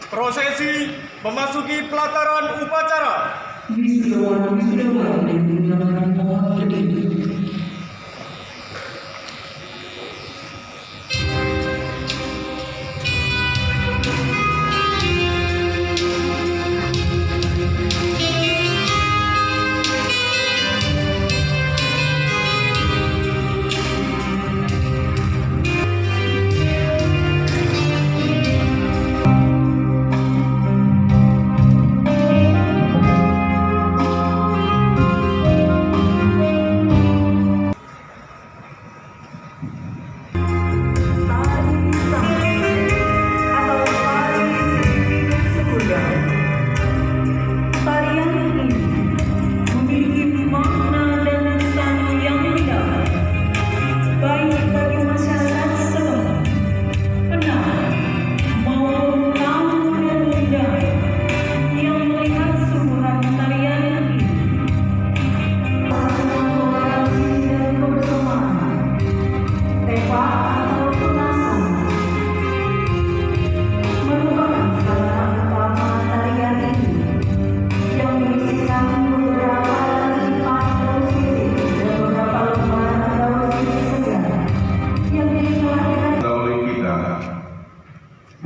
Prosesi memasuki pelataran upacara. Wisudawan dipersilakan mohon berdiri.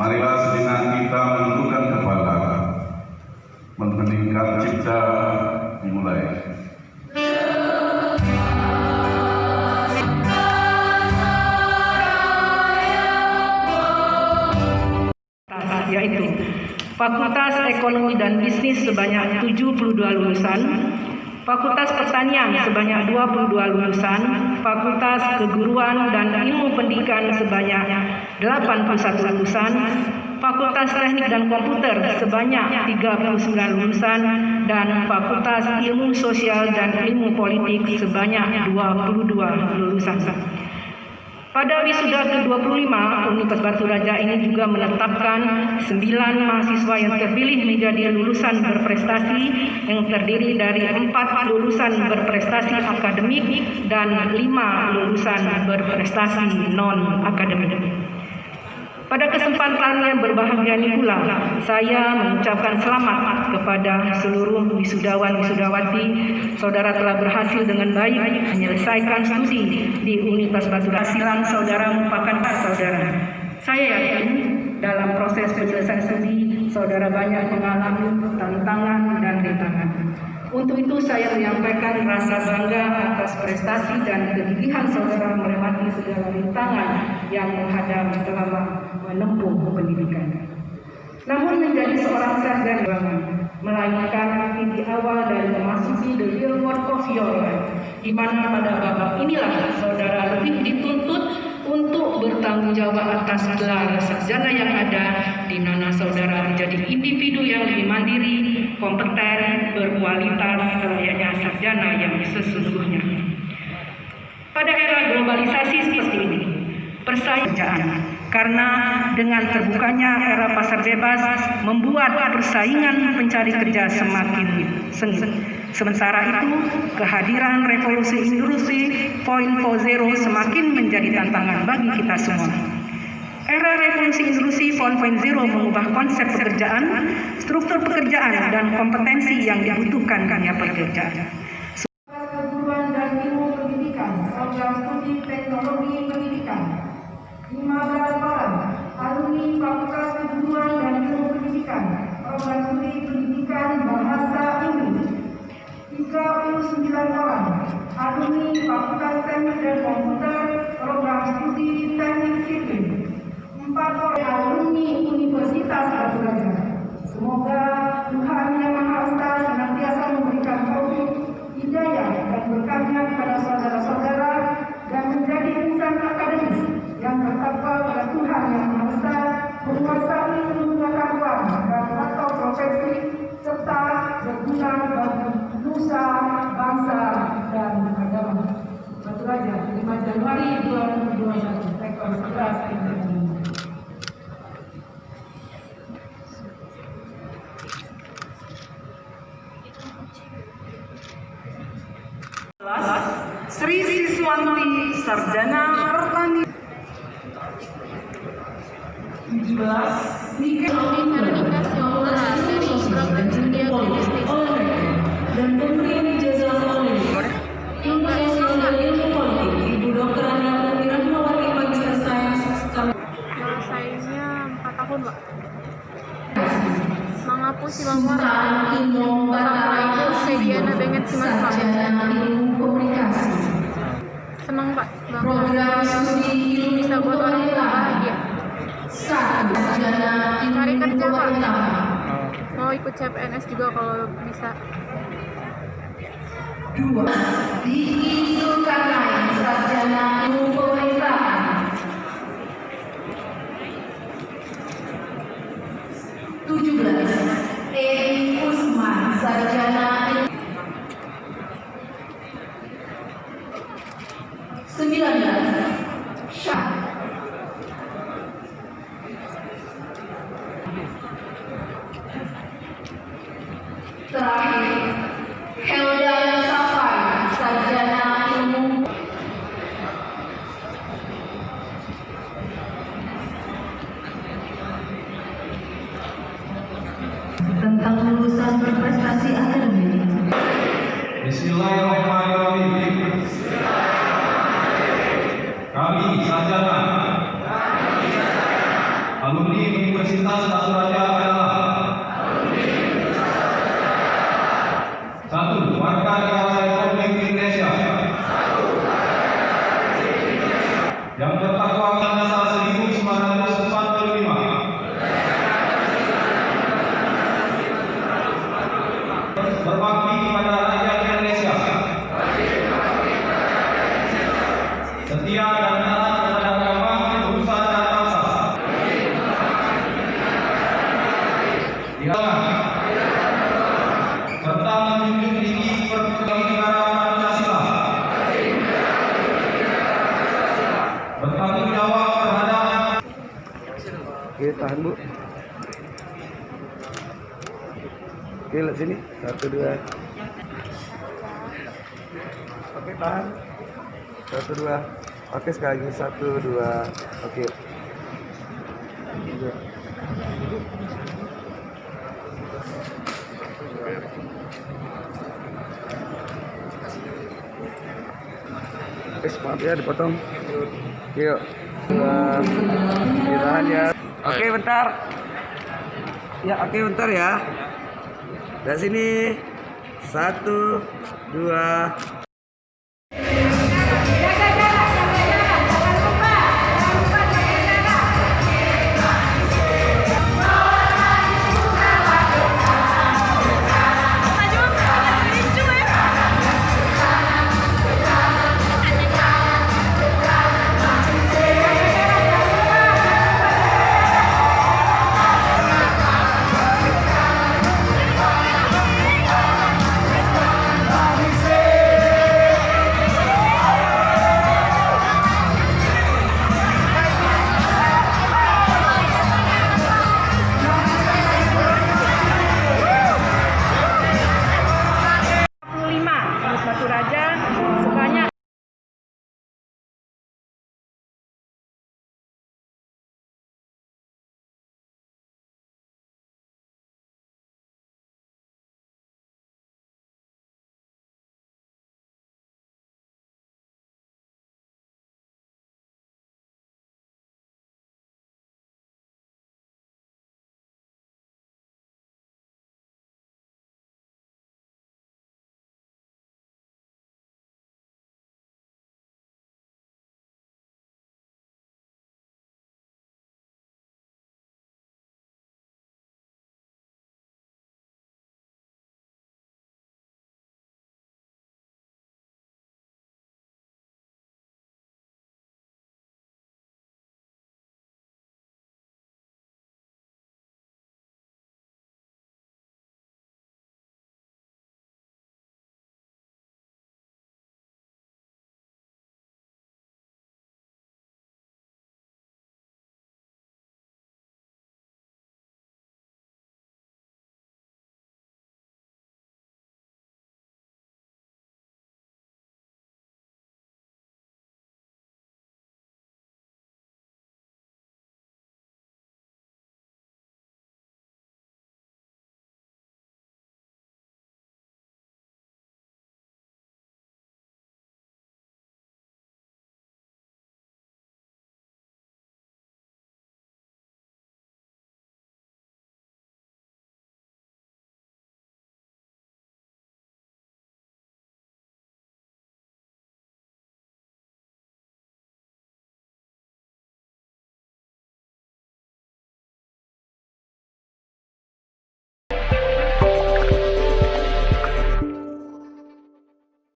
Marilah sejenak kita menundukkan kepala, mengheningkan cipta dimulai. Yaitu Fakultas Ekonomi dan Bisnis sebanyak 72 lulusan, Fakultas Pertanian sebanyak 22 lulusan, Fakultas Keguruan dan Ilmu Pendidikan sebanyak 81 lulusan, Fakultas Teknik dan Komputer sebanyak 39 lulusan, dan Fakultas Ilmu Sosial dan Ilmu Politik sebanyak 22 lulusan. Pada wisuda ke-25, Universitas Batu Raja ini juga menetapkan 9 mahasiswa yang terpilih menjadi lulusan berprestasi yang terdiri dari 4 lulusan berprestasi akademik dan 5 lulusan berprestasi non-akademik. Pada kesempatan yang berbahagia ini pula, saya mengucapkan selamat kepada seluruh wisudawan-wisudawati. Saudara telah berhasil dengan baik menyelesaikan studi di Universitas Batu Raja. Hasilan saudara merupakan saudara. Saya yakin dalam proses penyelesaian studi, saudara banyak mengalami tantangan dan rintangan. Untuk itu saya menyampaikan rasa bangga atas prestasi dan kegigihan saudara melewati segala rintangan yang menghadap selama menempuh pendidikan. Namun menjadi seorang sarjana melainkan titik awal dari memasuki the real world of your life, di mana pada babak inilah saudara lebih dituntut untuk bertanggung jawab atas gelar sarjana yang ada, di mana saudara menjadi individu yang lebih mandiri, kompeten, berkualitas, layaknya sarjana yang sesungguhnya. Pada era globalisasi seperti ini, persaingan karena dengan terbukanya era pasar bebas membuat persaingan pencari kerja semakin sengit. Sementara itu, kehadiran revolusi industri 4.0 semakin menjadi tantangan bagi kita semua. Era revolusi industri 4.0 mengubah konsep pekerjaan, struktur pekerjaan, dan kompetensi yang dibutuhkan dunia pekerjaan. Keguruan dan Ilmu Pendidikan, Program Studi Teknologi Pendidikan. 15 orang alumni Fakultas Keguruan dan Ilmu Pendidikan, Program Studi Pendidikan Bahasa Inggris. 39 orang alumni Fakultas Teknik dan Komputer, Program Studi Teknik Sipil. 4 orang alumni Universitas Batu Raja. Semoga Tuhan Yang Maha Esa senantiasa memberikan taufik, hidayah dan berkahnya kepada saudara-saudara dan menjadi insan akademis yang bertakwa pada Tuhan Yang Maha Esa, menguasai ilmu ruang dan atau profesi, serta berguna bagi nusa, bangsa, dan agama. Batu Raja, 5 Januari 2021. sarjana Rotani. 17 Niken Veronica Siola dari program studi agribisnis. dan pemberi ijazah oleh Ilmu Sosial dan Ilmu Politik Ibu Dr. Ania Rahmawati Magister Sains Selesainya 4 tahun, Pak. Mengapus silang warna. Sama itu Sediana Benget Simas, Pak. Sarjana Ilmu Komunikasi. Senang, Pak. Bangga. Program studi ilmu Bisa buat orang tua bahagia. Sarjana Cari ilmu kerja, Pak. pemerintahan. Mau ikut CPNS juga kalau bisa. 2 Diki Zulkarnain sarjana ilmu pemerintahan. 17 Edi Usman sarjana ilmu. 19 Syah terakhir Helda Safai sarjana ilmu. Tentang lulusan berprestasi akademik. Bismillahirrahmanirrahim. Kami sarjana alumni Universitas Batu Raja adalah 1. Warga negara Republik Indonesia yang bertakwa pada dasar 1945, berbakti kepada rakyat Indonesia, setia dan taat kepada agama, bangsa dan bangsa. Serta menjunjung tinggi kenegaraan Pancasila. Bertanggung jawab terhadap. Oke, tahan Bu. Oke, lihat sini. 1, 2. Oke, tahan. 1, 2. Oke, sekali lagi. 1, 2. Oke. 3. Maaf ya, dipotong. Yuk. 2. Ditahan ya. Oke, bentar. Ya, oke, bentar ya. Dari sini. 1, 2.